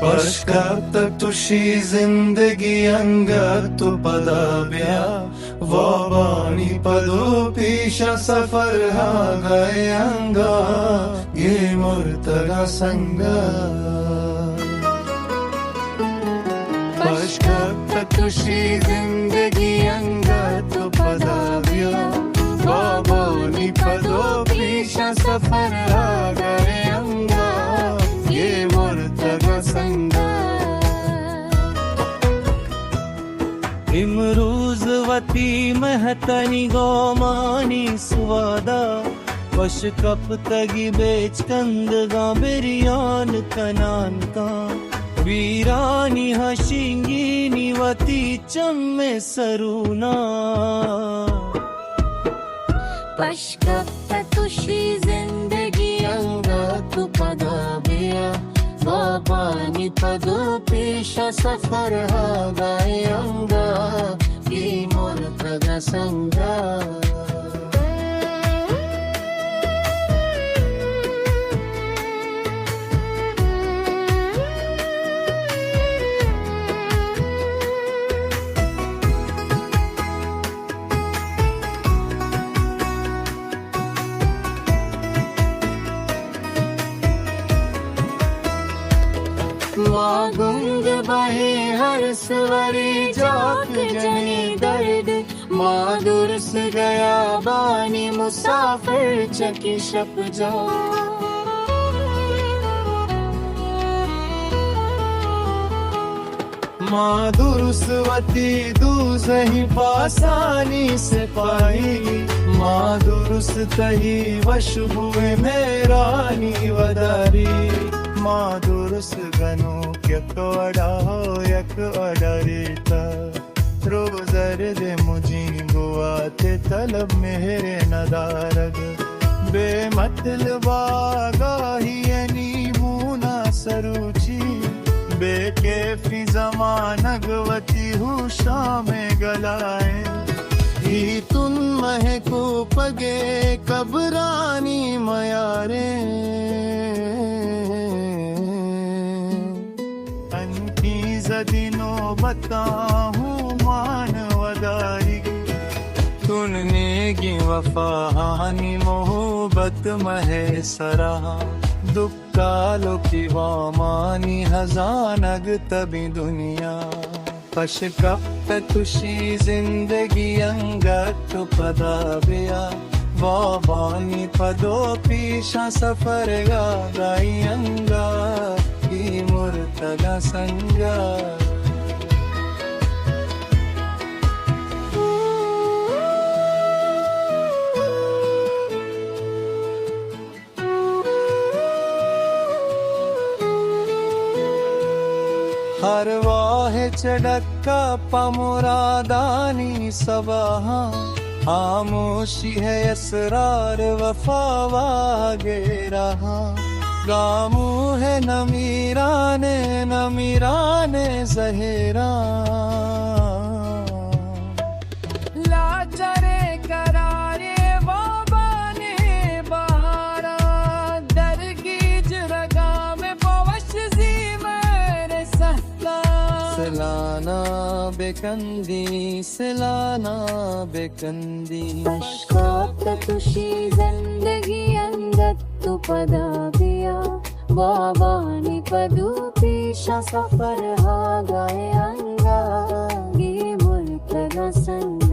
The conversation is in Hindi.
Başka tushi zindagi anga tu padabya Vabani pado pisha safar ha gayanga Ye murtaga sanga Başka tushi zindagi anga tu padabya Vabani pado pisha safar ha gayanga Ye murtaga sanga इमरूज़वती महतनी गोमानी स्वादा वश कप तगी बेच कंदगा बिरियान कनान का वीरानी हशिंगी निवती चम्मे सरूना पश्कप तुशी जिंदगी अंगा तु पदाबिया वाबानी पदो पेशा सफर हा गायंगा ये मुर्तगा संगा गुंग बहे हर स्वरे जाक जनी दर्द दुरुस गया बानी मुसाफिर चकी शप जा दुरुसवती दूसही पासानी से पाई दुरुस्त ही वश हुए मेरानी वदारी दुरुस गनु यक अड़ा हो यक अडरिता रोजर दे मुझी गुआते तलब मेरे नदारग बेमतलबा गाही नीबूना सरुचि बेकेफी जमानगवती हुशा में गलाए ही तुम महको पगे कबरानी मयारे दिनों बताऊं मानवदारी तुमने की वफाहानी मोहब्बत महे सरा दुक्कालो की वामानी हजानग तभी दुनिया पशकप तुशी जिंदगी अंगत पदाबिया वाबानी पदो पीशा सफर गायंगा की मुर्तगा संगा हर वाह चढ़क्का पमुरादानी सबाहा खामोशी है असरार वफावा गे रहा गामू है नमीराने जहेरा लाचारे करारे बाबाने बहारा दरगीज रगा में पवश जी मेरे सहला सिलाना बेकंदी तुशी जिंदगी अंगत तु पदाबिया वाबानी पदू पीशा सफर हा गायंगा ये मुर्तगा संग